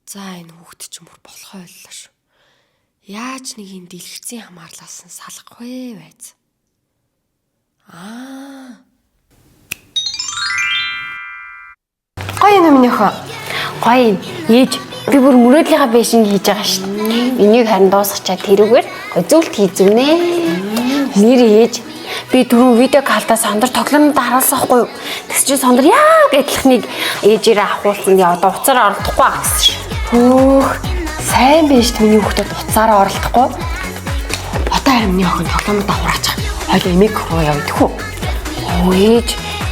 За энэ хүүхэд ч мөр болохоо ойллоо шүү. Яаж нэг юм дэлгэцийн хамаарлаас нь салах вэ байц? Гоё юм минийх. Гоё юм. Ээж би бүр мөрөөдлийнхаа бэшинг хийж байгаа шүү дээ. Энийг харин дуусгачаад тэрүүгээр зөвлөлт хийзүнэ. Нэр ээж би түрүүн видео калтаа сондөр тоглоомд харуулсан хгүй юу? Тэгс чи сондөр яг адилхныг ээжээрээ авахулсан одоо уцаараа оролдохгүй байгаа гэсэн шүү. Хөөх, сайн биш миний хүүхдэд уцаараа оролдохгүй. Одоо харин миний охин тоглоомд авраач. Хойло эмээг руу яв идэхүү. Ээж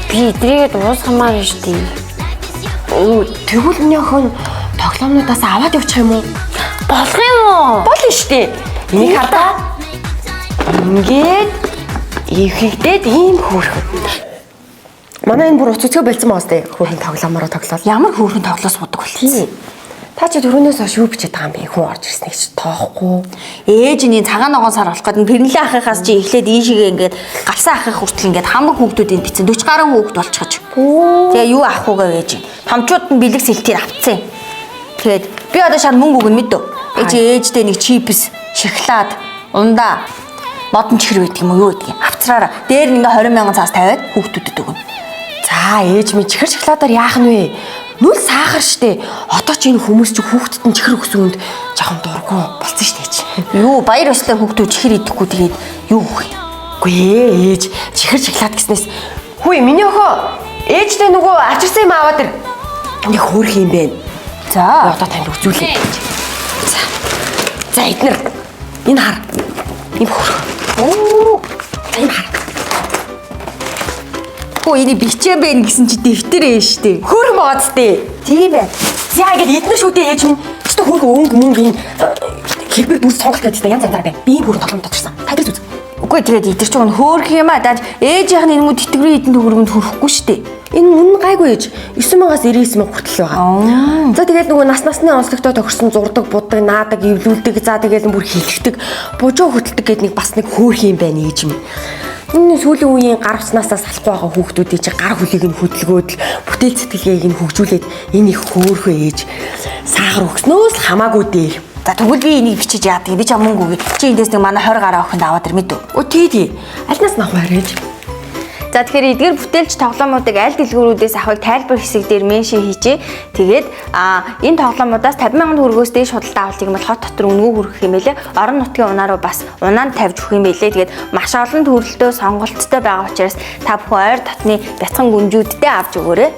би эдрийгээ дуусгамаар нь шүү дээ. Тэгвэл миний охин тоглоомнуудаас аваад явчих юм уу? Болох юм уу? Болно шүү дээ. Энийг хардаа. Ингээд ихэгдээд ийм хөөрхөн. Манай энэ бүр уццгөө болцсон маас дээ. Хөөрхөн тоглоомороо тоглоод. Ямар хөөрхөн тоглоос бодог болчихсон. Та чи түрүүнээс хойш юу бичээд байгаа юм бэ? Хүн орж ирснийг чи тоохгүй. Ээж нь цагаан ногоон сар болох гэдэг нь Пэрнэлээ ахыхаас чи эхлээд ийшээгээ ингээд галсан ахых хүртэл ингээд хамаг хүүхдүүдийн бицэн 40 гаруй хүүхд болчихож. Тэгээ юу авах үгээ ээж. Томчууд нь бэлэг сэлтээр авцсан. Тэгээд би одоо шар мөнгө өгнө мэдв. Ээжтэй нэг чипс, шоколад, ундаа, модон чихэр байдаг юм уу юу гэдэг. Авцраараа дээр нь ингээ 20,000 цаас тавиад хүүхдүүдэд өгнө. За ээж минь чихэр шоколадаар яах нь вэ? Нүл сахар штэ. Одоо ч энэ хүмүүс чи хүүхдэд нь чихэр өгсөн үнд жоохон дургу болцсон штэ ээж. Юу баяр өслөө хүүхдүүд чихэр идэхгүй тэгээд юу өгөх юм? Үгүй ээж чихэр шоколад гэснээс хүй миний охин ээжтэй нөгөө ачирсан юм аваад ир. Нэг хөөрх юм бэ. За одоо танд үзүүлээ. За эднэр энэ хар. Энэ хөөрх. Энэ хар. Хөө энийг бичээн бэ гэсэн чи дэвтэр ээ штэ. Хөөрх мооцтэй. Тийм бай. Яа ингэ эднэр шүдээ ээж минь. Чи хөөрх өнгө мөнгө энэ хэлбэр дүүс сонголт гэдэг янз янзаар бай. Би бүр тоглоом тодорсон. Тайлбар зүз. Үгүй тэгээд идэрч байгаа нь хөөрх юм а. Даад ээжийнх нь энэ мөд тэтгэврийн эдэн төгрөгөнд хүрэхгүй штэ. Энэ үнэн гайгүй ээж 9,000-аас 99,000 хүртэл байгаа. За тэгээд нөгөө насны онцлогтой тохирсон зурдаг, буддаг, наадаг, эвлүүлдэг, за тэгээд бүр хилэгдэг, бужуу хөтэлдэг гэдэг нэг бас нэг хөөрх юм байна ээж минь. Энэ сүүлийн үеийн гар утснасаа салахгүй байгаа хүүхдүүдийн чи гар хөлийг нь хөдөлгөөд бүтээл сэтгэлгээг нь хөгжүүлээд энэ их хөөрхөө ээж сахар өгснөөс хамаагүй дээр. За тэгвэл би энийг бичиж яадаг. Би ч мөнгө өгье. Чи эндээс нэг манай 20 гаруй охинд аваад ир мэдв. Тий. Альнаас нь авах ээж. За тэгэхээр эдгээр бүтээлч тоглоомуудыг аль дэлгүүрүүдээс авахыг тайлбар хэсэг дээр меншн хийжээ. Тэгээд энэ тоглоомудаас 50,000 төгрөгөөс дээш худалдаа авалтыг бол хот дотор өнгөө хүргэх юм байлээ. Орон нутгийн унаа руу бас унаанд тавьж өгөх юм байлээ. Тэгээд маш олон төрөлтөө сонголттой байгаа учраас та бүхэн ойр дотны бяцхан гүнжүүдтэй авч өгөөрэй.